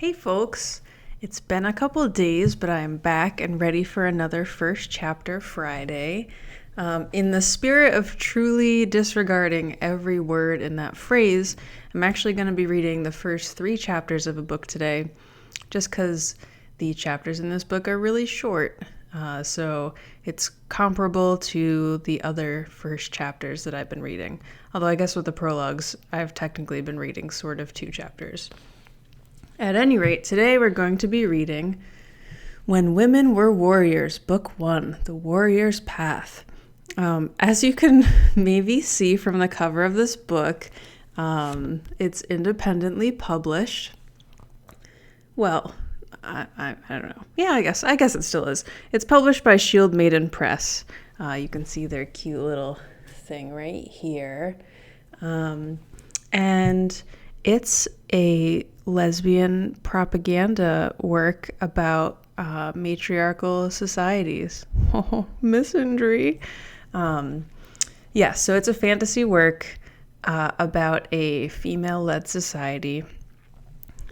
Hey folks, it's been a couple of days, but I'm back and ready for another First Chapter Friday. In the spirit of truly disregarding every word in that phrase, I'm actually going to be reading the first 3 chapters of a book today, just because the chapters in this book are really short. So it's comparable to the other first chapters that I've been reading. Although I guess with the prologues, I've technically been reading sort of 2 chapters. At any rate, today we're going to be reading When Women Were Warriors, Book 1, The Warrior's Path. As you can maybe see from the cover of this book, it's independently published. Well, I don't know. Yeah, I guess it still is. It's published by Shield Maiden Press. You can see their cute little thing right here. And it's a lesbian propaganda work about matriarchal societies. Oh, misandry. So it's a fantasy work about a female-led society.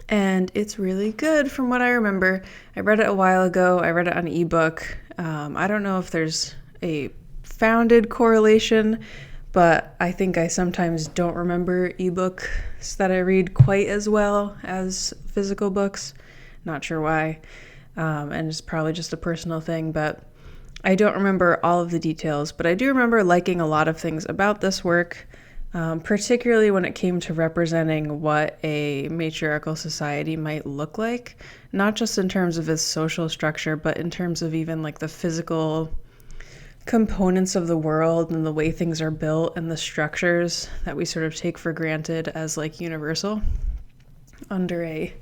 And it's really good from what I remember. I read it a while ago. I read it on ebook. I don't know if there's a founded correlation, but I think I sometimes don't remember ebooks that I read quite as well as physical books. Not sure why. And it's probably just a personal thing, but I don't remember all of the details. But I do remember liking a lot of things about this work, particularly when it came to representing what a matriarchal society might look like, not just in terms of its social structure, but in terms of even like the physical components of the world and the way things are built and the structures that we sort of take for granted as like universal under a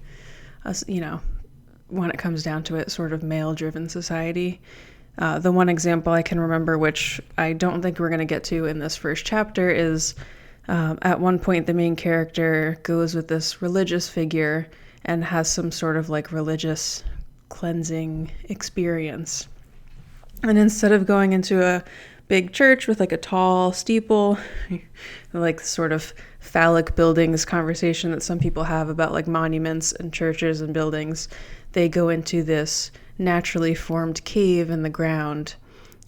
when it comes down to it, sort of male-driven society. The one example I can remember, which I don't think we're going to get to in this first chapter, is at one point the main character goes with this religious figure and has some sort of like religious cleansing experience. And instead of going into a big church with like a tall steeple, like sort of phallic buildings conversation that some people have about like monuments and churches and buildings, they go into this naturally formed cave in the ground,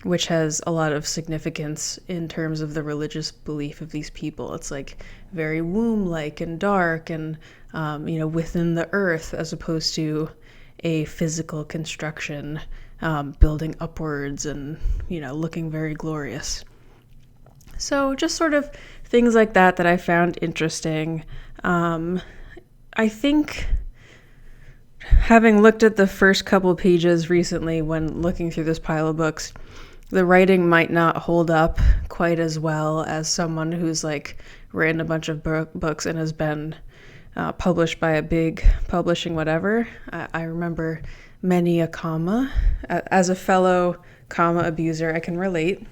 which has a lot of significance in terms of the religious belief of these people. It's like very womb-like and dark and, within the earth, as opposed to a physical construction building upwards and, looking very glorious. So just sort of things like that I found interesting. I think having looked at the first couple pages recently when looking through this pile of books, the writing might not hold up quite as well as someone who's like written a bunch of books and has been published by a big publishing whatever. I remember many a comma. As a fellow comma abuser, I can relate.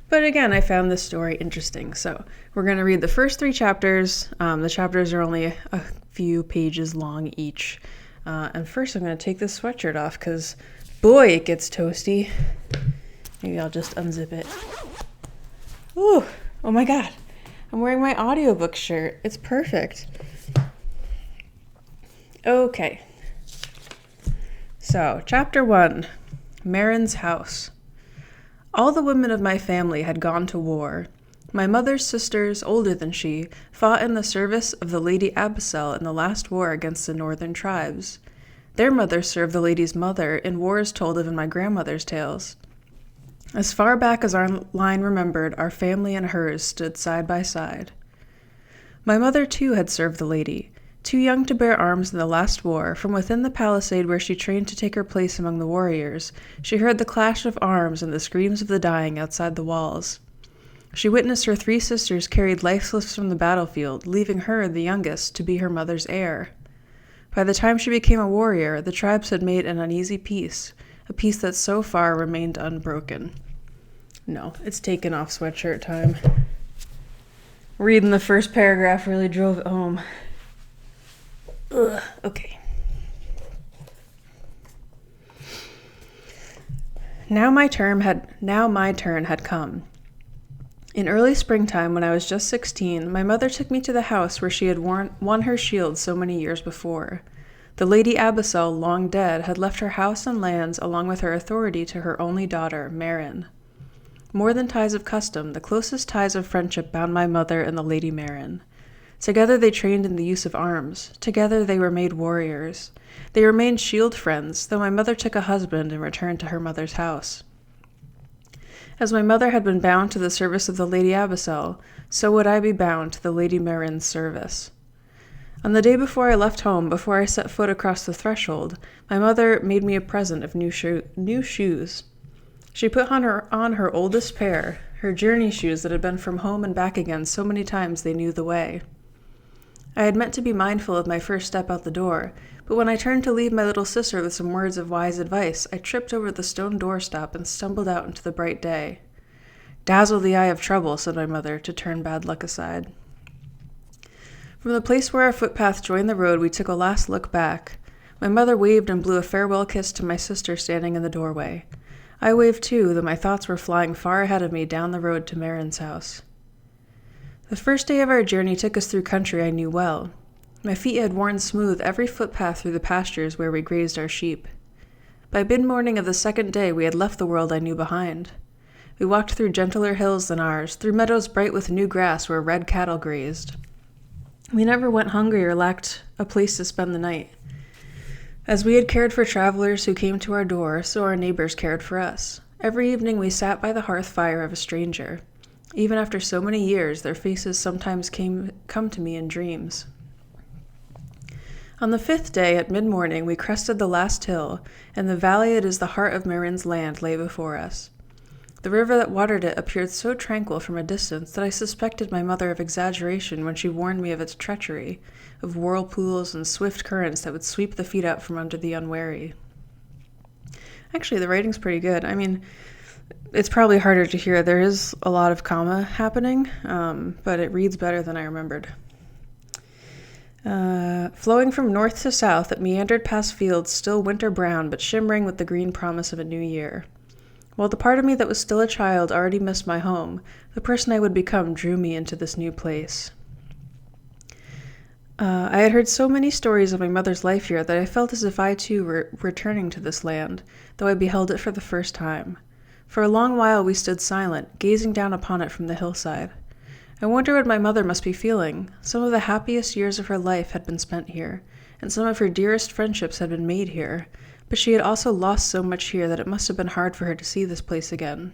But again, I found this story interesting. So we're going to read the first 3 chapters. The chapters are only a few pages long each. And first I'm going to take this sweatshirt off because, boy, it gets toasty. Maybe I'll just unzip it. Ooh, oh my God. I'm wearing my audiobook shirt. It's perfect. Okay. So, Chapter 1, Marin's House. All the women of my family had gone to war. My mother's sisters, older than she, fought in the service of the Lady Abyssal in the last war against the northern tribes. Their mother served the lady's mother in wars told of in my grandmother's tales. As far back as our line remembered, our family and hers stood side by side. My mother, too, had served the lady. Too young to bear arms in the last war, from within the palisade where she trained to take her place among the warriors, she heard the clash of arms and the screams of the dying outside the walls. She witnessed her 3 sisters carried lifeless from the battlefield, leaving her, the youngest, to be her mother's heir. By the time she became a warrior, the tribes had made an uneasy peace, a peace that so far remained unbroken. No, it's taken off sweatshirt time. Reading the first paragraph really drove it home. Ugh, okay. Now my turn had come. In early springtime, when I was just 16, my mother took me to the house where she had won her shield so many years before. The Lady Abyssal, long dead, had left her house and lands along with her authority to her only daughter, Marin. More than ties of custom, the closest ties of friendship bound my mother and the Lady Marin. Together they trained in the use of arms. Together they were made warriors. They remained shield friends, though my mother took a husband and returned to her mother's house. As my mother had been bound to the service of the Lady Abyssal, so would I be bound to the Lady Marin's service. On the day before I left home, before I set foot across the threshold, my mother made me a present of new shoes. She put on her oldest pair, her journey shoes that had been from home and back again so many times they knew the way. I had meant to be mindful of my first step out the door, but when I turned to leave my little sister with some words of wise advice, I tripped over the stone doorstep and stumbled out into the bright day. "Dazzle the eye of trouble," said my mother, to turn bad luck aside. From the place where our footpath joined the road, we took a last look back. My mother waved and blew a farewell kiss to my sister standing in the doorway. I waved too, though my thoughts were flying far ahead of me down the road to Marin's house. The first day of our journey took us through country I knew well. My feet had worn smooth every footpath through the pastures where we grazed our sheep. By mid-morning of the second day we had left the world I knew behind. We walked through gentler hills than ours, through meadows bright with new grass where red cattle grazed. We never went hungry or lacked a place to spend the night. As we had cared for travelers who came to our door, so our neighbors cared for us. Every evening we sat by the hearth fire of a stranger. Even after so many years, their faces sometimes come to me in dreams. On the 5th day, at mid-morning, we crested the last hill, and the valley that is the heart of Marin's land lay before us. The river that watered it appeared so tranquil from a distance that I suspected my mother of exaggeration when she warned me of its treachery, of whirlpools and swift currents that would sweep the feet out from under the unwary. Actually, the writing's pretty good. I mean, it's probably harder to hear. There is a lot of comma happening, but it reads better than I remembered. Flowing from north to south, it meandered past fields still winter brown but shimmering with the green promise of a new year. While the part of me that was still a child already missed my home, the person I would become drew me into this new place. I had heard so many stories of my mother's life here that I felt as if I too were returning to this land, though I beheld it for the first time. For a long while we stood silent, gazing down upon it from the hillside. I wonder what my mother must be feeling. Some of the happiest years of her life had been spent here, and some of her dearest friendships had been made here, but she had also lost so much here that it must have been hard for her to see this place again.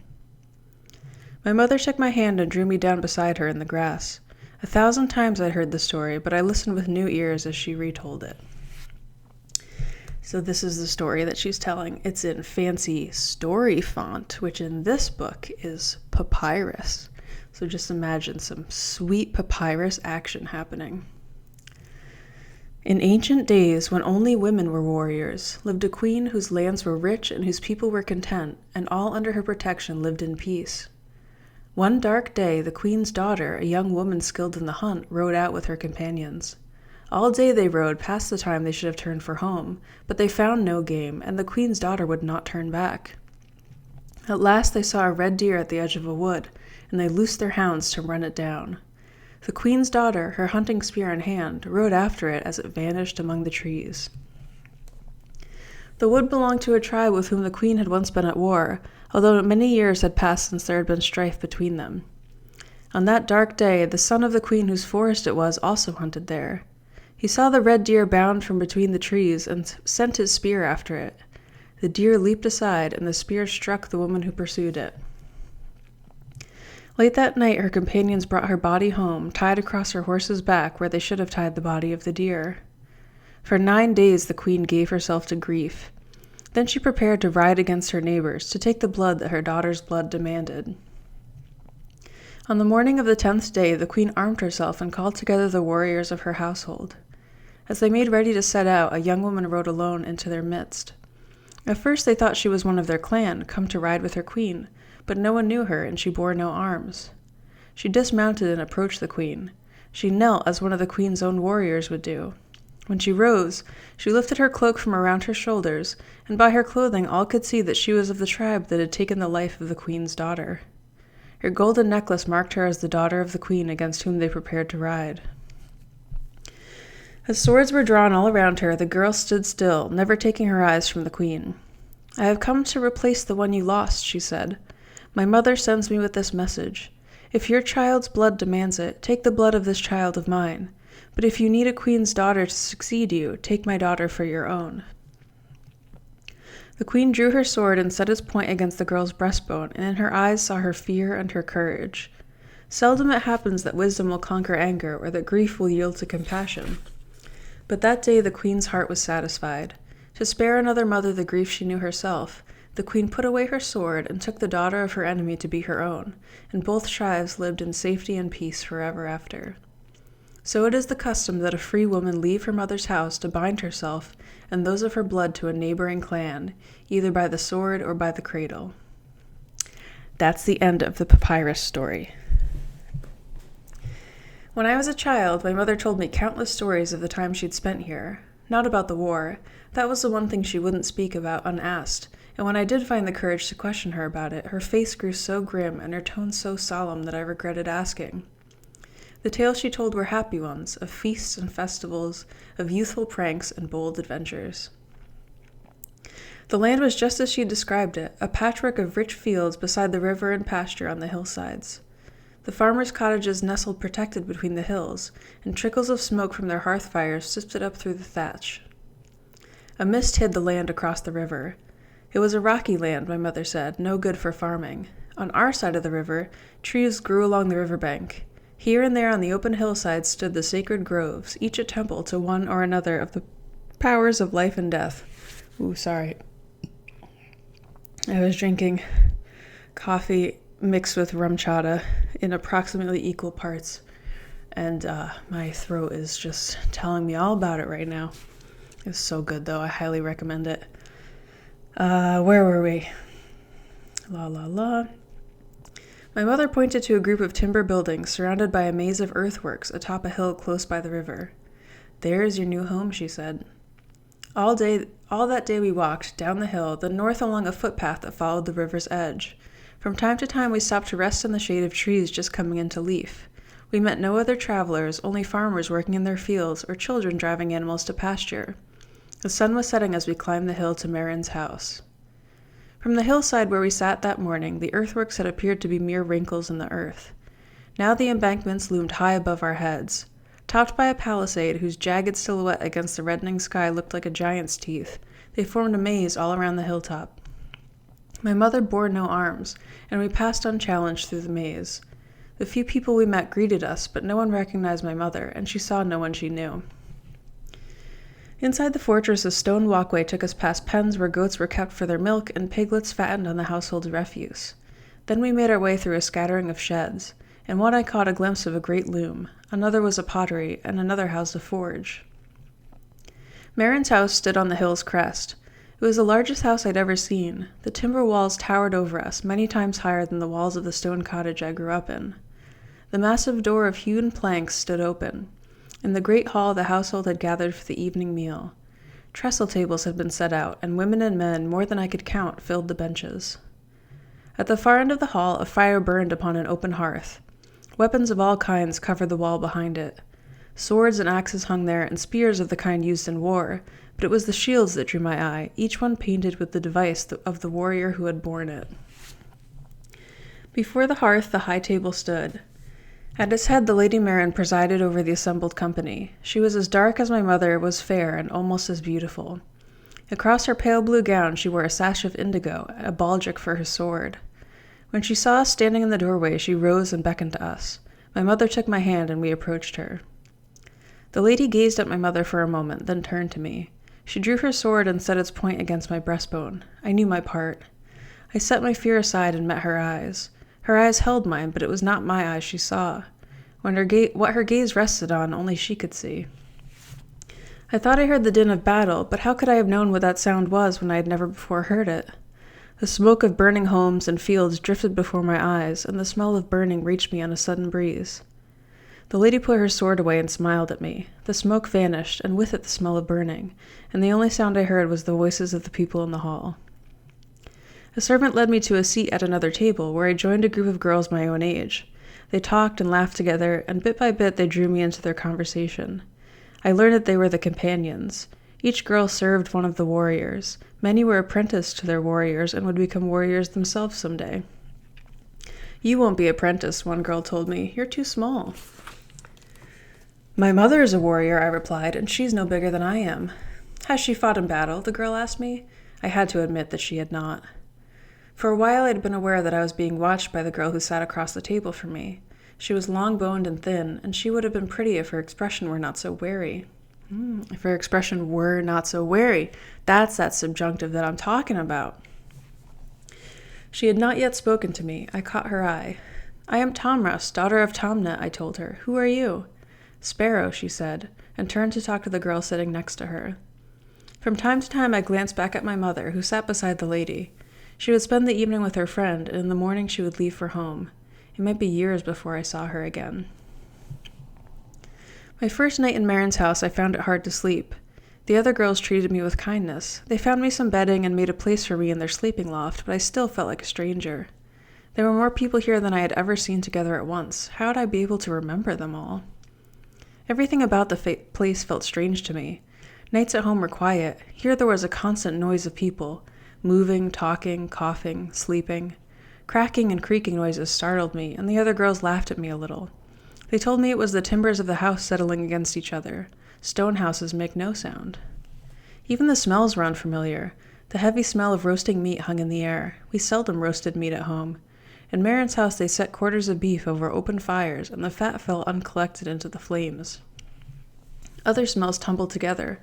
My mother took my hand and drew me down beside her in the grass. 1,000 times I'd heard the story, but I listened with new ears as she retold it. So this is the story that she's telling. It's in fancy story font, which in this book is papyrus. So just imagine some sweet papyrus action happening. In ancient days, when only women were warriors, lived a queen whose lands were rich and whose people were content, and all under her protection lived in peace. One dark day, the queen's daughter, a young woman skilled in the hunt, rode out with her companions. All day they rode, past the time they should have turned for home, but they found no game, and the queen's daughter would not turn back. At last they saw a red deer at the edge of a wood, and they loosed their hounds to run it down. The queen's daughter, her hunting spear in hand, rode after it as it vanished among the trees. The wood belonged to a tribe with whom the queen had once been at war, although many years had passed since there had been strife between them. On that dark day, the son of the queen whose forest it was also hunted there. He saw the red deer bound from between the trees and sent his spear after it. The deer leaped aside, and the spear struck the woman who pursued it. Late that night, her companions brought her body home, tied across her horse's back where they should have tied the body of the deer. For 9 days the queen gave herself to grief. Then she prepared to ride against her neighbors, to take the blood that her daughter's blood demanded. On the morning of the 10th day, the queen armed herself and called together the warriors of her household. As they made ready to set out, a young woman rode alone into their midst. At first they thought she was one of their clan, come to ride with her queen, but no one knew her, and she bore no arms. She dismounted and approached the queen. She knelt as one of the queen's own warriors would do. When she rose, she lifted her cloak from around her shoulders, and by her clothing all could see that she was of the tribe that had taken the life of the queen's daughter. Her golden necklace marked her as the daughter of the queen against whom they prepared to ride. As swords were drawn all around her, the girl stood still, never taking her eyes from the queen. "I have come to replace the one you lost," she said. "My mother sends me with this message. If your child's blood demands it, take the blood of this child of mine. But if you need a queen's daughter to succeed you, take my daughter for your own." The queen drew her sword and set its point against the girl's breastbone, and in her eyes saw her fear and her courage. Seldom it happens that wisdom will conquer anger, or that grief will yield to compassion. But that day the queen's heart was satisfied. To spare another mother the grief she knew herself, the queen put away her sword and took the daughter of her enemy to be her own, and both tribes lived in safety and peace forever after. So it is the custom that a free woman leave her mother's house to bind herself and those of her blood to a neighboring clan, either by the sword or by the cradle. That's the end of the papyrus story. When I was a child, my mother told me countless stories of the time she'd spent here. Not about the war. That was the one thing she wouldn't speak about unasked, and when I did find the courage to question her about it, her face grew so grim and her tone so solemn that I regretted asking. The tales she told were happy ones, of feasts and festivals, of youthful pranks and bold adventures. The land was just as she described it, a patchwork of rich fields beside the river and pasture on the hillsides. The farmers' cottages nestled protected between the hills, and trickles of smoke from their hearth fires sifted up through the thatch. A mist hid the land across the river. It was a rocky land, my mother said, no good for farming. On our side of the river, trees grew along the riverbank. Here and there on the open hillsides stood the sacred groves, each a temple to one or another of the powers of life and death. Ooh, sorry. I was drinking coffee mixed with rum chata in approximately equal parts, and my throat is just telling me all about it right now. It's so good, though. I highly recommend it. Where were we? My mother pointed to a group of timber buildings surrounded by a maze of earthworks atop a hill close by the river. "There is your new home," she said. All that day we walked, down the hill, then north along a footpath that followed the river's edge. From time to time we stopped to rest in the shade of trees just coming into leaf. We met no other travelers, only farmers working in their fields or children driving animals to pasture. The sun was setting as we climbed the hill to Marin's house. From the hillside where we sat that morning, the earthworks had appeared to be mere wrinkles in the earth. Now the embankments loomed high above our heads. Topped by a palisade whose jagged silhouette against the reddening sky looked like a giant's teeth, they formed a maze all around the hilltop. My mother bore no arms, and we passed unchallenged through the maze. The few people we met greeted us, but no one recognized my mother, and she saw no one she knew. Inside the fortress, a stone walkway took us past pens where goats were kept for their milk and piglets fattened on the household refuse. Then we made our way through a scattering of sheds. In one I caught a glimpse of a great loom, another was a pottery, and another housed a forge. Marin's house stood on the hill's crest. It was the largest house I'd ever seen. The timber walls towered over us, many times higher than the walls of the stone cottage I grew up in. The massive door of hewn planks stood open. In the great hall, the household had gathered for the evening meal. Trestle tables had been set out, and women and men, more than I could count, filled the benches. At the far end of the hall, a fire burned upon an open hearth. Weapons of all kinds covered the wall behind it. Swords and axes hung there, and spears of the kind used in war, but it was the shields that drew my eye, each one painted with the device of the warrior who had borne it. Before the hearth, the high table stood. At its head, the Lady Marin presided over the assembled company. She was as dark as my mother, was fair, and almost as beautiful. Across her pale blue gown, she wore a sash of indigo, a baldric for her sword. When she saw us standing in the doorway, she rose and beckoned to us. My mother took my hand, and we approached her. The lady gazed at my mother for a moment, then turned to me. She drew her sword and set its point against my breastbone. I knew my part. I set my fear aside and met her eyes. Her eyes held mine, but it was not my eyes she saw. What her gaze rested on, only she could see. I thought I heard the din of battle, but how could I have known what that sound was when I had never before heard it? The smoke of burning homes and fields drifted before my eyes, and the smell of burning reached me on a sudden breeze. The lady put her sword away and smiled at me. The smoke vanished, and with it the smell of burning, and the only sound I heard was the voices of the people in the hall. A servant led me to a seat at another table, where I joined a group of girls my own age. They talked and laughed together, and bit by bit they drew me into their conversation. I learned that they were the companions. Each girl served one of the warriors. Many were apprenticed to their warriors and would become warriors themselves someday. "You won't be apprenticed," one girl told me. "You're too small." "My mother is a warrior," I replied, "and she's no bigger than I am." "Has she fought in battle?" the girl asked me. I had to admit that she had not. For a while I had been aware that I was being watched by the girl who sat across the table from me. She was long-boned and thin, and she would have been pretty if her expression were not so wary. If her expression were not so wary. That's that subjunctive that I'm talking about. She had not yet spoken to me. I caught her eye. "I am Tomras, daughter of Tomna," I told her. "Who are you?" "Sparrow," she said, and turned to talk to the girl sitting next to her. From time to time I glanced back at my mother, who sat beside the lady. She would spend the evening with her friend, and in the morning she would leave for home. It might be years before I saw her again. My first night in Marin's house, I found it hard to sleep. The other girls treated me with kindness. They found me some bedding and made a place for me in their sleeping loft, but I still felt like a stranger. There were more people here than I had ever seen together at once. How would I be able to remember them all? Everything about the place felt strange to me. Nights at home were quiet. Here there was a constant noise of people, moving, talking, coughing, sleeping. Cracking and creaking noises startled me, and the other girls laughed at me a little. They told me it was the timbers of the house settling against each other. Stone houses make no sound. Even the smells were unfamiliar. The heavy smell of roasting meat hung in the air. We seldom roasted meat at home. In Marin's house they set quarters of beef over open fires, and the fat fell uncollected into the flames. Other smells tumbled together.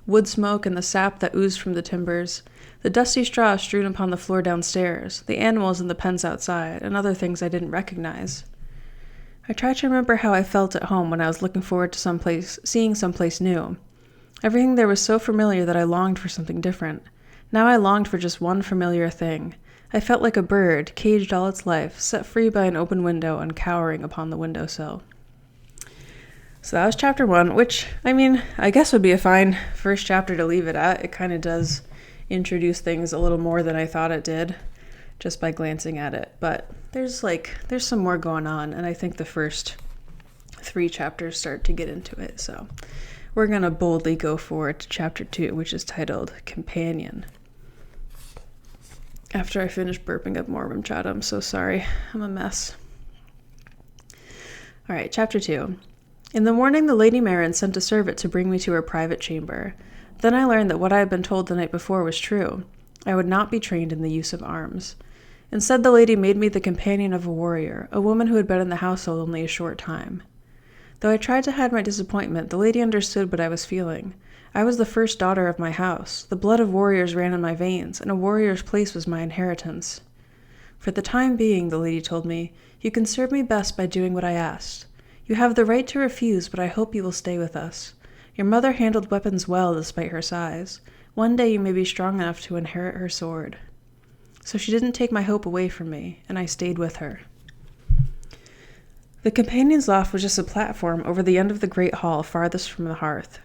Wood smoke and the sap that oozed from the timbers, the dusty straw strewn upon the floor downstairs, the animals in the pens outside, and other things I didn't recognize. I tried to remember how I felt at home when I was looking forward to seeing someplace new. Everything there was so familiar that I longed for something different. Now I longed for just one familiar thing. I felt like a bird, caged all its life, set free by an open window and cowering upon the windowsill. So that was chapter 1, which, I guess would be a fine first chapter to leave it at. It kind of does introduce things a little more than I thought it did, just by glancing at it. But there's some more going on, and I think the first 3 chapters start to get into it. So we're going to boldly go forward to chapter 2, which is titled Companion. After I finish burping up more rum chata, I'm so sorry. I'm a mess. All right, chapter 2. In the morning, the Lady Marin sent a servant to bring me to her private chamber. Then I learned that what I had been told the night before was true. I would not be trained in the use of arms. Instead, the lady made me the companion of a warrior, a woman who had been in the household only a short time. Though I tried to hide my disappointment, the lady understood what I was feeling. I was the first daughter of my house. The blood of warriors ran in my veins, and a warrior's place was my inheritance. For the time being, the lady told me, you can serve me best by doing what I asked. You have the right to refuse, but I hope you will stay with us. Your mother handled weapons well despite her size. One day you may be strong enough to inherit her sword. So she didn't take my hope away from me, and I stayed with her. The companion's loft was just a platform over the end of the great hall farthest from the hearth.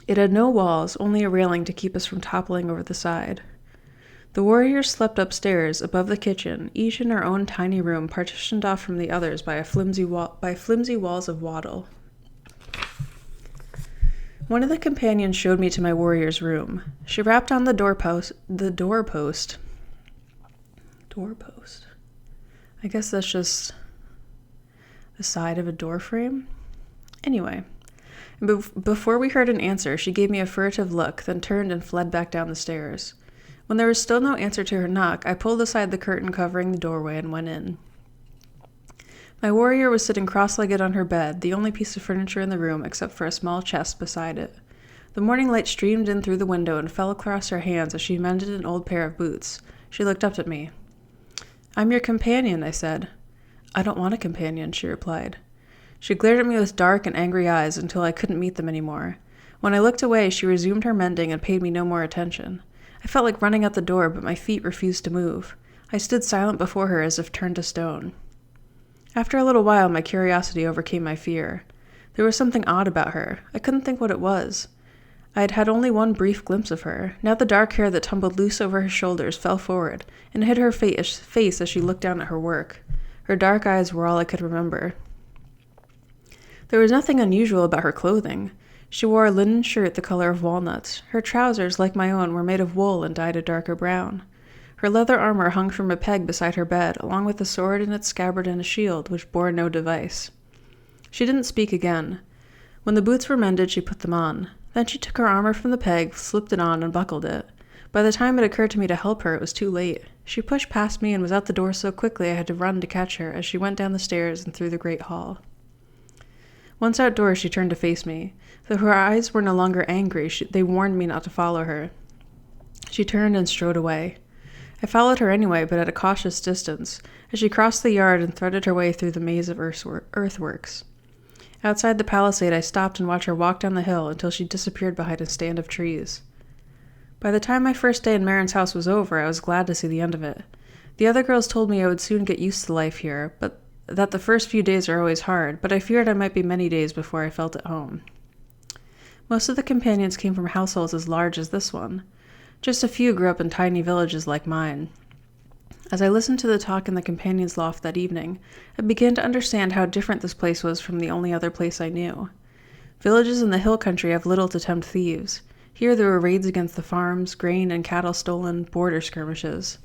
It had no walls, only a railing to keep us from toppling over the side. The warriors slept upstairs, above the kitchen, each in her own tiny room partitioned off from the others by flimsy walls of wattle. One of the companions showed me to my warrior's room. She rapped on the doorpost. I guess that's just the side of a door frame. Anyway, before we heard an answer, she gave me a furtive look, then turned and fled back down the stairs. When there was still no answer to her knock, I pulled aside the curtain covering the doorway and went in. My warrior was sitting cross-legged on her bed, the only piece of furniture in the room except for a small chest beside it. The morning light streamed in through the window and fell across her hands as she mended an old pair of boots. She looked up at me. "I'm your companion," I said. "I don't want a companion," she replied. She glared at me with dark and angry eyes until I couldn't meet them anymore. When I looked away, she resumed her mending and paid me no more attention. I felt like running out the door, but my feet refused to move. I stood silent before her as if turned to stone. After a little while, my curiosity overcame my fear. There was something odd about her. I couldn't think what it was. I had had only one brief glimpse of her. Now the dark hair that tumbled loose over her shoulders fell forward and hid her face as she looked down at her work. Her dark eyes were all I could remember. There was nothing unusual about her clothing. She wore a linen shirt the color of walnuts. Her trousers, like my own, were made of wool and dyed a darker brown. Her leather armor hung from a peg beside her bed, along with a sword in its scabbard and a shield, which bore no device. She didn't speak again. When the boots were mended, she put them on. Then she took her armor from the peg, slipped it on, and buckled it. By the time it occurred to me to help her, it was too late. She pushed past me and was out the door so quickly I had to run to catch her as she went down the stairs and through the great hall. Once outdoors, she turned to face me. Though her eyes were no longer angry, they warned me not to follow her. She turned and strode away. I followed her anyway, but at a cautious distance, as she crossed the yard and threaded her way through the maze of earthworks. Outside the palisade, I stopped and watched her walk down the hill until she disappeared behind a stand of trees. By the time my first day in Marin's house was over, I was glad to see the end of it. The other girls told me I would soon get used to life here, but that the first few days are always hard, but I feared I might be many days before I felt at home. Most of the companions came from households as large as this one. Just a few grew up in tiny villages like mine. As I listened to the talk in the companions' loft that evening, I began to understand how different this place was from the only other place I knew. Villages in the hill country have little to tempt thieves. Here there were raids against the farms, grain and cattle stolen, border skirmishes.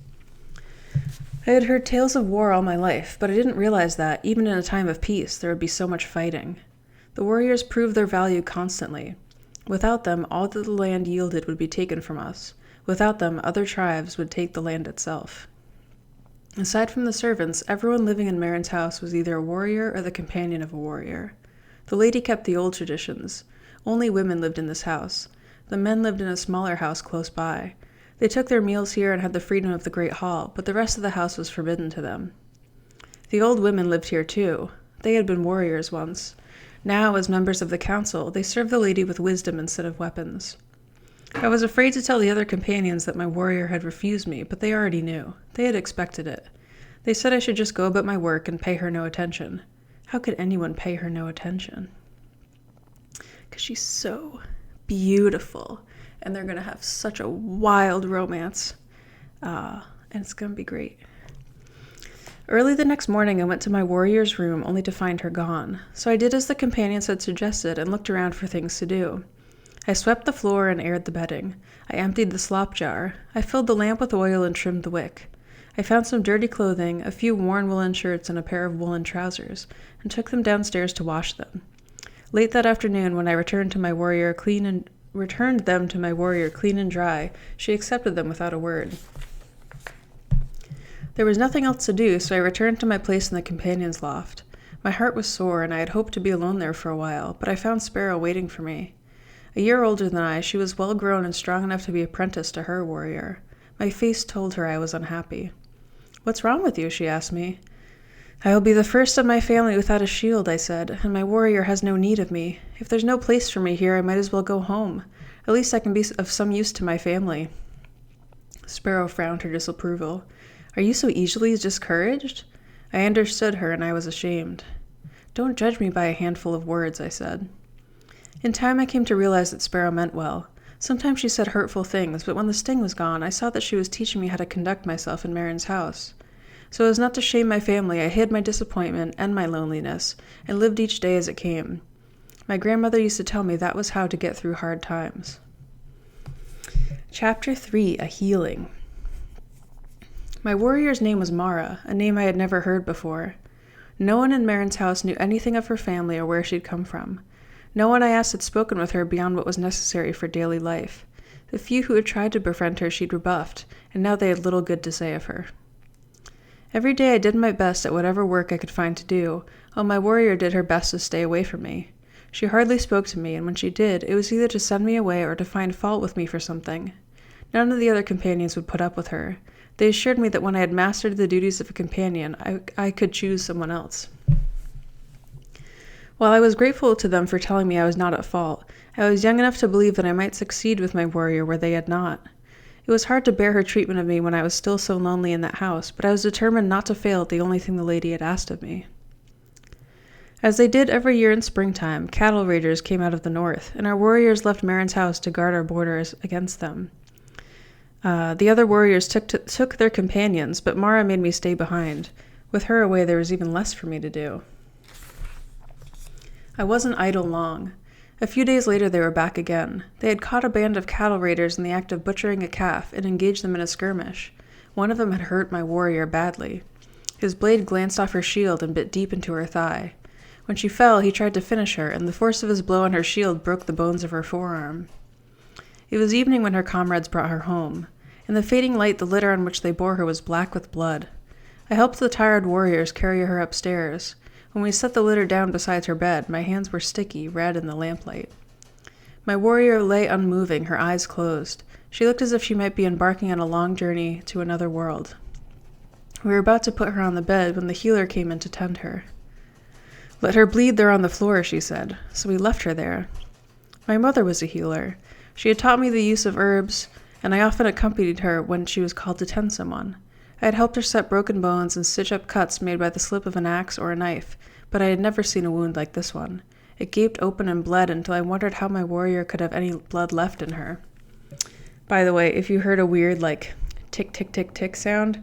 I had heard tales of war all my life, but I didn't realize that, even in a time of peace, there would be so much fighting. The warriors proved their value constantly. Without them, all that the land yielded would be taken from us. Without them, other tribes would take the land itself. Aside from the servants, everyone living in Marin's house was either a warrior or the companion of a warrior. The lady kept the old traditions. Only women lived in this house. The men lived in a smaller house close by. They took their meals here and had the freedom of the great hall, but the rest of the house was forbidden to them. The old women lived here too. They had been warriors once. Now, as members of the council, they served the lady with wisdom instead of weapons. I was afraid to tell the other companions that my warrior had refused me, but they already knew. They had expected it. They said I should just go about my work and pay her no attention. How could anyone pay her no attention? Because she's so beautiful, and they're going to have such a wild romance, and it's going to be great. Early the next morning, I went to my warrior's room only to find her gone, so I did as the companions had suggested and looked around for things to do. I swept the floor and aired the bedding. I emptied the slop jar. I filled the lamp with oil and trimmed the wick. I found some dirty clothing, a few worn woolen shirts, and a pair of woolen trousers, and took them downstairs to wash them. Late that afternoon, when I returned them to my warrior clean and dry, she accepted them without a word. There was nothing else to do, so I returned to my place in the companion's loft. My heart was sore, and I had hoped to be alone there for a while, but I found Sparrow waiting for me. A year older than I, she was well grown and strong enough to be apprenticed to her warrior. My face told her I was unhappy. "What's wrong with you?" she asked me. "I will be the first of my family without a shield," I said, "and my warrior has no need of me. If there's no place for me here, I might as well go home. At least I can be of some use to my family." Sparrow frowned her disapproval. "Are you so easily discouraged?" I understood her, and I was ashamed. "Don't judge me by a handful of words," I said. In time, I came to realize that Sparrow meant well. Sometimes she said hurtful things, but when the sting was gone, I saw that she was teaching me how to conduct myself in Marin's house. So as not to shame my family, I hid my disappointment and my loneliness, and lived each day as it came. My grandmother used to tell me that was how to get through hard times. Chapter 3, A Healing. My warrior's name was Mara, a name I had never heard before. No one in Marin's house knew anything of her family or where she'd come from. No one I asked had spoken with her beyond what was necessary for daily life. The few who had tried to befriend her she'd rebuffed, and now they had little good to say of her. Every day I did my best at whatever work I could find to do, while my warrior did her best to stay away from me. She hardly spoke to me, and when she did, it was either to send me away or to find fault with me for something. None of the other companions would put up with her. They assured me that when I had mastered the duties of a companion, I could choose someone else. While I was grateful to them for telling me I was not at fault, I was young enough to believe that I might succeed with my warrior where they had not. It was hard to bear her treatment of me when I was still so lonely in that house, but I was determined not to fail at the only thing the lady had asked of me. As they did every year in springtime, cattle raiders came out of the north, and our warriors left Marin's house to guard our borders against them. The other warriors took their companions, but Mara made me stay behind. With her away, there was even less for me to do. I wasn't idle long. A few days later, they were back again. They had caught a band of cattle raiders in the act of butchering a calf and engaged them in a skirmish. One of them had hurt my warrior badly. His blade glanced off her shield and bit deep into her thigh. When she fell, he tried to finish her, and the force of his blow on her shield broke the bones of her forearm. It was evening when her comrades brought her home. In the fading light, the litter on which they bore her was black with blood. I helped the tired warriors carry her upstairs. When we set the litter down beside her bed, my hands were sticky, red in the lamplight. My warrior lay unmoving, her eyes closed. She looked as if she might be embarking on a long journey to another world. We were about to put her on the bed when the healer came in to tend her. "Let her bleed there on the floor," she said, so we left her there. My mother was a healer. She had taught me the use of herbs, and I often accompanied her when she was called to tend someone. I had helped her set broken bones and stitch up cuts made by the slip of an axe or a knife, but I had never seen a wound like this one. It gaped open and bled until I wondered how my warrior could have any blood left in her. By the way, if you heard a weird, tick, tick, tick, tick sound,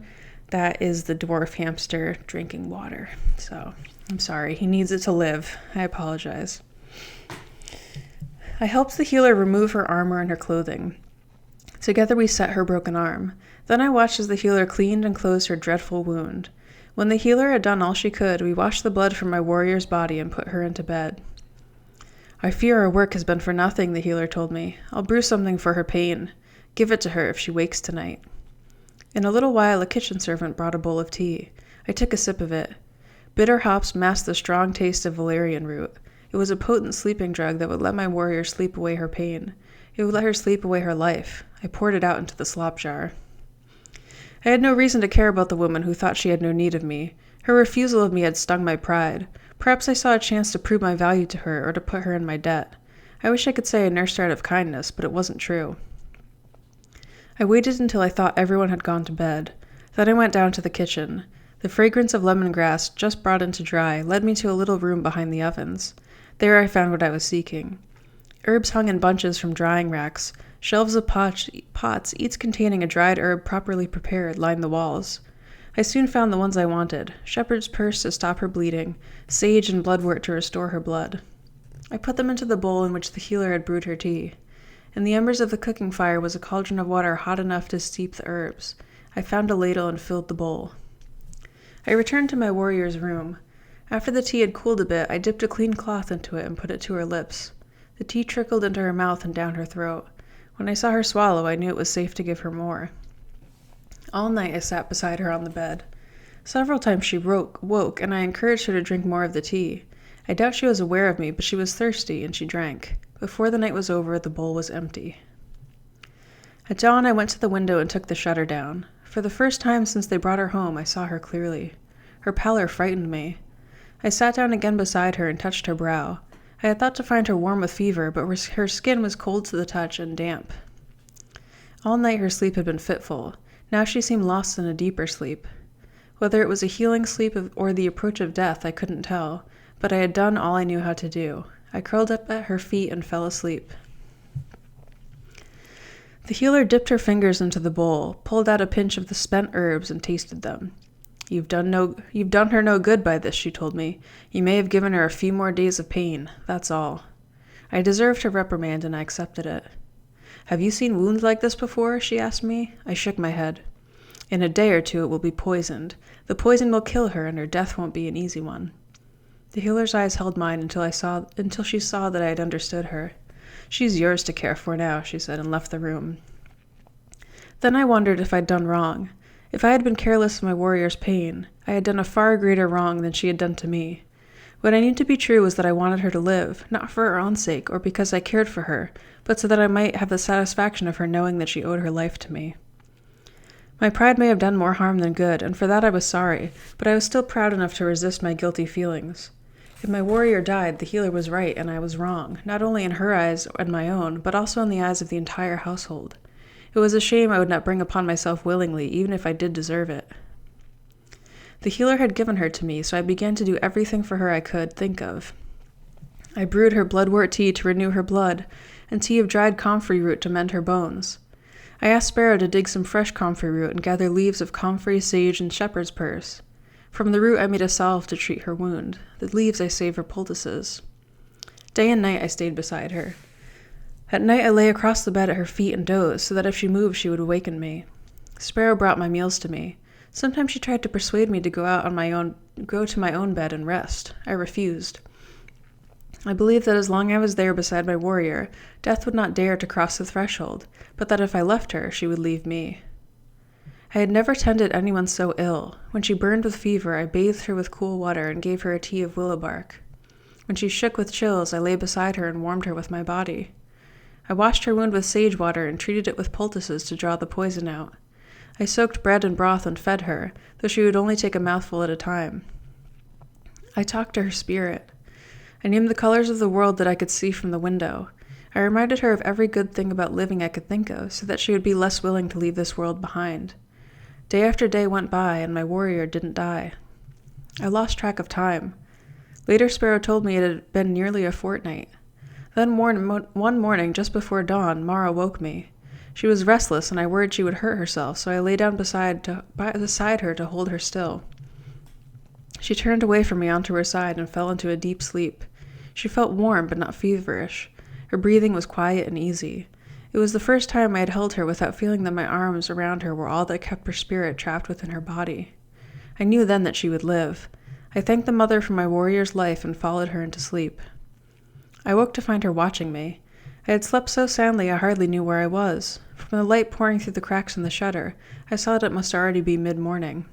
that is the dwarf hamster drinking water. So, I'm sorry, he needs it to live. I apologize. I helped the healer remove her armor and her clothing. Together we set her broken arm. Then I watched as the healer cleaned and closed her dreadful wound. When the healer had done all she could, we washed the blood from my warrior's body and put her into bed. "I fear our work has been for nothing," the healer told me. "I'll brew something for her pain. Give it to her if she wakes tonight." In a little while, a kitchen servant brought a bowl of tea. I took a sip of it. Bitter hops masked the strong taste of valerian root. It was a potent sleeping drug that would let my warrior sleep away her pain. It would let her sleep away her life. I poured it out into the slop jar. I had no reason to care about the woman who thought she had no need of me. Her refusal of me had stung my pride. Perhaps I saw a chance to prove my value to her or to put her in my debt. I wish I could say I nursed her out of kindness, but it wasn't true. I waited until I thought everyone had gone to bed. Then I went down to the kitchen. The fragrance of lemongrass, just brought in to dry, led me to a little room behind the ovens. There I found what I was seeking. Herbs hung in bunches from drying racks. Shelves of pots, each containing a dried herb properly prepared, lined the walls. I soon found the ones I wanted: shepherd's purse to stop her bleeding, sage and bloodwort to restore her blood. I put them into the bowl in which the healer had brewed her tea. In the embers of the cooking fire was a cauldron of water hot enough to steep the herbs. I found a ladle and filled the bowl. I returned to my warrior's room. After the tea had cooled a bit, I dipped a clean cloth into it and put it to her lips. The tea trickled into her mouth and down her throat. When I saw her swallow, I knew it was safe to give her more. All night I sat beside her on the bed. Several times she woke, and I encouraged her to drink more of the tea. I doubt she was aware of me, but she was thirsty, and she drank. Before the night was over, the bowl was empty. At dawn, I went to the window and took the shutter down. For the first time since they brought her home, I saw her clearly. Her pallor frightened me. I sat down again beside her and touched her brow. I had thought to find her warm with fever, but her skin was cold to the touch and damp. All night her sleep had been fitful. Now she seemed lost in a deeper sleep. Whether it was a healing sleep or the approach of death, I couldn't tell, but I had done all I knew how to do. I curled up at her feet and fell asleep. The healer dipped her fingers into the bowl, pulled out a pinch of the spent herbs, and tasted them. You've done her no good by this," she told me. "You may have given her a few more days of pain, that's all." I deserved her reprimand, and I accepted it. "Have you seen wounds like this before?" she asked me. I shook my head. "In a day or two it will be poisoned. The poison will kill her, and her death won't be an easy one." The healer's eyes held mine until she saw that I had understood her. "She's yours to care for now," she said, and left the room. Then I wondered if I'd done wrong. If I had been careless of my warrior's pain, I had done a far greater wrong than she had done to me. What I knew to be true was that I wanted her to live, not for her own sake or because I cared for her, but so that I might have the satisfaction of her knowing that she owed her life to me. My pride may have done more harm than good, and for that I was sorry, but I was still proud enough to resist my guilty feelings. If my warrior died, the healer was right and I was wrong, not only in her eyes and my own, but also in the eyes of the entire household. It was a shame I would not bring upon myself willingly, even if I did deserve it. The healer had given her to me, so I began to do everything for her I could think of. I brewed her bloodwort tea to renew her blood, and tea of dried comfrey root to mend her bones. I asked Sparrow to dig some fresh comfrey root and gather leaves of comfrey, sage, and shepherd's purse. From the root I made a salve to treat her wound. The leaves I saved for poultices. Day and night I stayed beside her. At night I lay across the bed at her feet and dozed, so that if she moved she would awaken me. Sparrow brought my meals to me. Sometimes she tried to persuade me to go to my own bed and rest. I refused. I believed that as long as I was there beside my warrior, death would not dare to cross the threshold, but that if I left her, she would leave me. I had never tended anyone so ill. When she burned with fever, I bathed her with cool water and gave her a tea of willow bark. When she shook with chills, I lay beside her and warmed her with my body. I washed her wound with sage water and treated it with poultices to draw the poison out. I soaked bread and broth and fed her, though she would only take a mouthful at a time. I talked to her spirit. I named the colors of the world that I could see from the window. I reminded her of every good thing about living I could think of, so that she would be less willing to leave this world behind. Day after day went by, and my warrior didn't die. I lost track of time. Later, Sparrow told me it had been nearly a fortnight. Then one morning, just before dawn, Mara woke me. She was restless, and I worried she would hurt herself, so I lay down beside her to hold her still. She turned away from me onto her side and fell into a deep sleep. She felt warm, but not feverish. Her breathing was quiet and easy. It was the first time I had held her without feeling that my arms around her were all that kept her spirit trapped within her body. I knew then that she would live. I thanked the mother for my warrior's life and followed her into sleep. I woke to find her watching me. I had slept so soundly I hardly knew where I was. From the light pouring through the cracks in the shutter, I saw that it must already be mid-morning.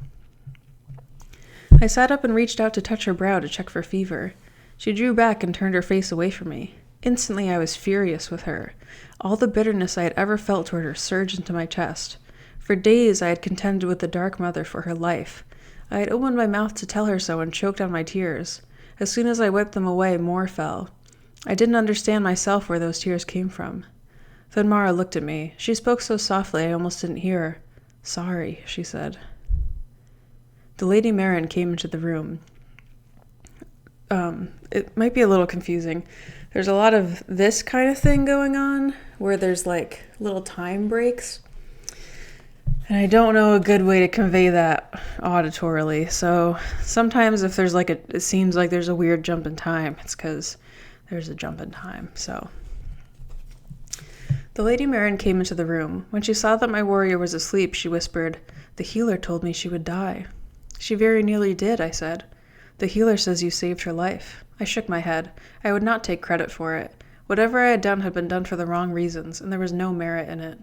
I sat up and reached out to touch her brow to check for fever. She drew back and turned her face away from me. Instantly I was furious with her. All the bitterness I had ever felt toward her surged into my chest. For days I had contended with the dark mother for her life. I had opened my mouth to tell her so and choked on my tears. As soon as I wiped them away, more fell. I didn't understand myself where those tears came from. Then Mara looked at me. She spoke so softly I almost didn't hear her. "Sorry," she said. The Lady Marin came into the room. It might be a little confusing. There's a lot of this kind of thing going on, where there's like little time breaks. And I don't know a good way to convey that auditorily. So sometimes if there's like it seems like there's a weird jump in time, it's because there's a jump in time. So the Lady Marin came into the room. When she saw that my warrior was asleep, she whispered, "The healer told me she would die." "She very nearly did," I said. "The healer says you saved her life." I shook my head. I would not take credit for it. Whatever I had done had been done for the wrong reasons, and there was no merit in it.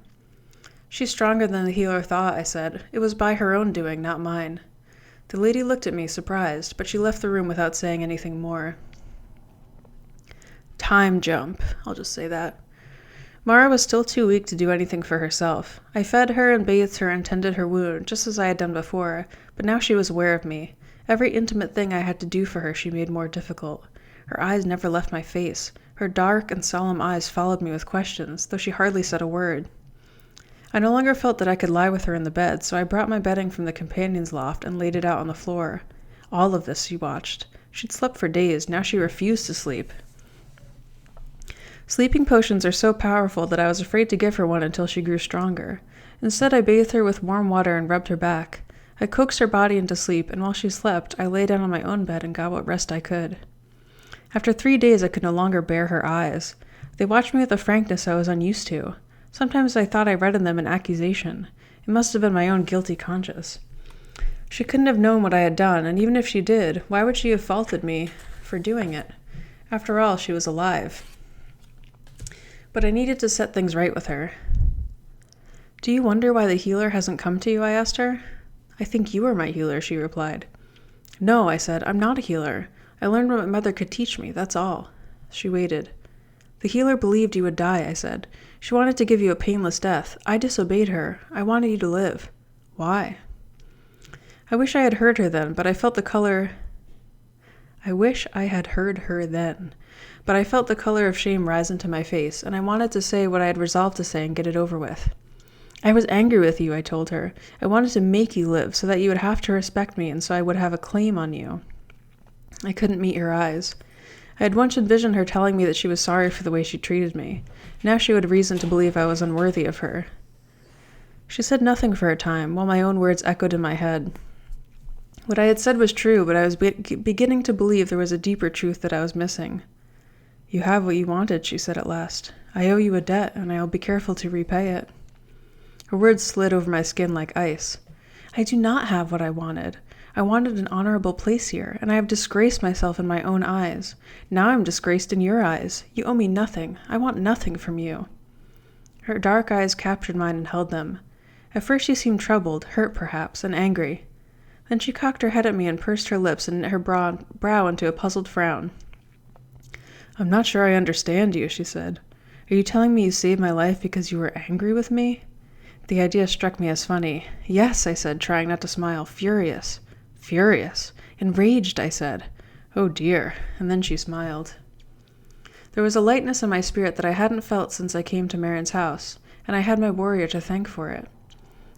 "She's stronger than the healer thought," I said. "It was by her own doing, not mine." The lady looked at me, surprised, but she left the room without saying anything more. Time jump. I'll just say that. Mara was still too weak to do anything for herself. I fed her and bathed her and tended her wound, just as I had done before, but now she was aware of me. Every intimate thing I had to do for her she made more difficult. Her eyes never left my face. Her dark and solemn eyes followed me with questions, though she hardly said a word. I no longer felt that I could lie with her in the bed, so I brought my bedding from the companion's loft and laid it out on the floor. All of this she watched. She'd slept for days, now she refused to sleep. Sleeping potions are so powerful that I was afraid to give her one until she grew stronger. Instead, I bathed her with warm water and rubbed her back. I coaxed her body into sleep, and while she slept, I lay down on my own bed and got what rest I could. After 3 days, I could no longer bear her eyes. They watched me with a frankness I was unused to. Sometimes I thought I read in them an accusation. It must have been my own guilty conscience. She couldn't have known what I had done, and even if she did, why would she have faulted me for doing it? After all, she was alive. But I needed to set things right with her. "Do you wonder why the healer hasn't come to you?" I asked her. "I think you are my healer," she replied. "No," I said, "I'm not a healer. I learned what my mother could teach me, that's all." She waited. "The healer believed you would die," I said. "She wanted to give you a painless death. I disobeyed her. I wanted you to live." "Why?" I wish I had heard her then, but I felt the color of shame rise into my face, and I wanted to say what I had resolved to say and get it over with. I was angry with you, I told her. I wanted to make you live so that you would have to respect me and so I would have a claim on you. I couldn't meet her eyes. I had once envisioned her telling me that she was sorry for the way she treated me. Now she would have reason to believe I was unworthy of her. She said nothing for a time, while my own words echoed in my head. What I had said was true, but I was beginning to believe there was a deeper truth that I was missing. You have what you wanted, she said at last. I owe you a debt, and I will be careful to repay it. Her words slid over my skin like ice. I do not have what I wanted. I wanted an honorable place here, and I have disgraced myself in my own eyes. Now I'm disgraced in your eyes. You owe me nothing. I want nothing from you. Her dark eyes captured mine and held them. At first she seemed troubled, hurt perhaps, and angry. Then she cocked her head at me and pursed her lips and knit her brow into a puzzled frown. I'm not sure I understand you, she said. Are you telling me you saved my life because you were angry with me? The idea struck me as funny. Yes, I said, trying not to smile. Furious. Furious. Enraged, I said. Oh dear. And then she smiled. There was a lightness in my spirit that I hadn't felt since I came to Marin's house, and I had my warrior to thank for it.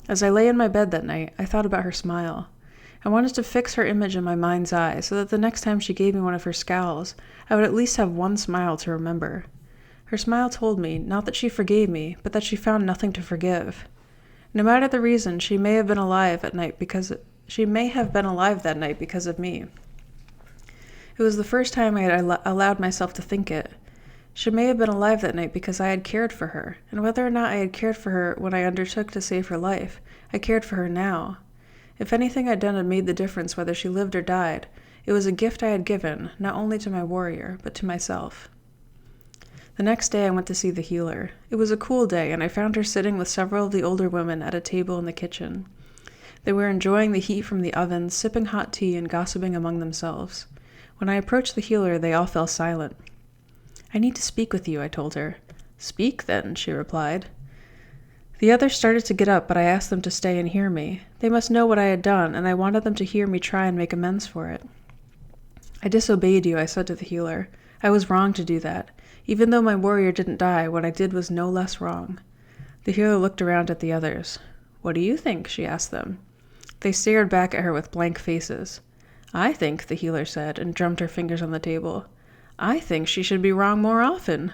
As I lay in my bed that night, I thought about her smile. I wanted to fix her image in my mind's eye so that the next time she gave me one of her scowls, I would at least have one smile to remember. Her smile told me, not that she forgave me, but that she found nothing to forgive. No matter the reason, she may have been alive that night because of me. It was the first time I had allowed myself to think it. She may have been alive that night because I had cared for her, and whether or not I had cared for her when I undertook to save her life, I cared for her now. If anything I'd done had made the difference whether she lived or died, it was a gift I had given, not only to my warrior, but to myself. The next day I went to see the healer. It was a cool day, and I found her sitting with several of the older women at a table in the kitchen. They were enjoying the heat from the oven, sipping hot tea, and gossiping among themselves. When I approached the healer, they all fell silent. I need to speak with you, I told her. Speak, then, she replied. The others started to get up, but I asked them to stay and hear me. They must know what I had done, and I wanted them to hear me try and make amends for it. I disobeyed you, I said to the healer. I was wrong to do that. Even though my warrior didn't die, what I did was no less wrong. The healer looked around at the others. What do you think? She asked them. They stared back at her with blank faces. I think, the healer said, and drummed her fingers on the table. I think she should be wrong more often.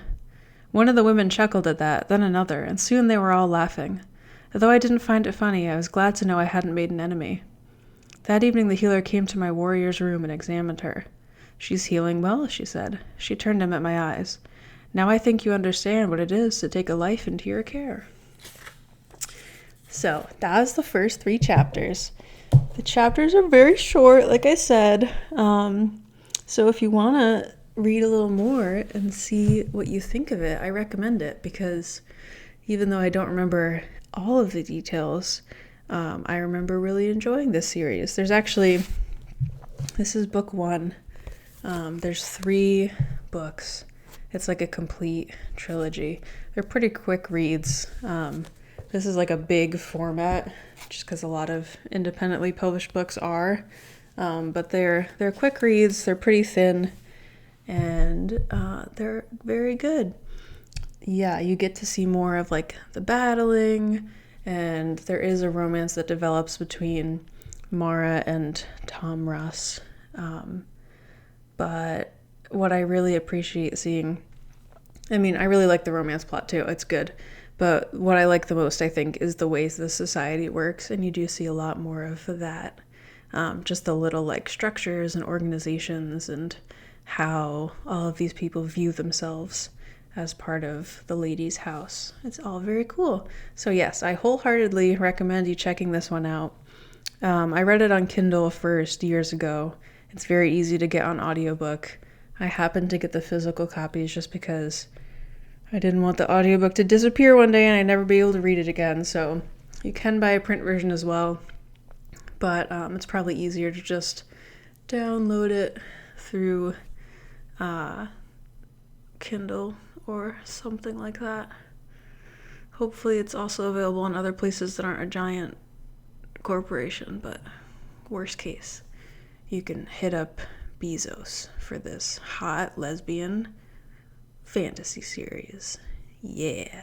One of the women chuckled at that, then another, and soon they were all laughing. Though I didn't find it funny, I was glad to know I hadn't made an enemy. That evening the healer came to my warrior's room and examined her. She's healing well, she said. She turned to meet my eyes. Now I think you understand what it is to take a life into your care. So, that was the first 3 chapters. The chapters are very short, like I said. So if you want to read a little more and see what you think of it, I recommend it because even though I don't remember all of the details, I remember really enjoying this series. This is book 1. There's 3 books. It's like a complete trilogy. They're pretty quick reads. This is like a big format, just because a lot of independently published books are. But they're quick reads. They're pretty thin, and they're very good. Yeah, you get to see more of like the battling, and there is a romance that develops between Mara and Tom Russ. But what I really appreciate seeing, I really like the romance plot too, it's good, but what I like the most, I think, is the ways the society works, and you do see a lot more of that. Just the little like structures and organizations and how all of these people view themselves as part of the lady's house. It's all very cool. So yes, I wholeheartedly recommend you checking this one out. I read it on Kindle first years ago. It's very easy to get on audiobook. I happened to get the physical copies just because I didn't want the audiobook to disappear one day and I'd never be able to read it again. So you can buy a print version as well, but it's probably easier to just download it through Kindle or something like that. Hopefully it's also available in other places that aren't a giant corporation, but worst case, you can hit up Bezos for this hot lesbian fantasy series. Yeah.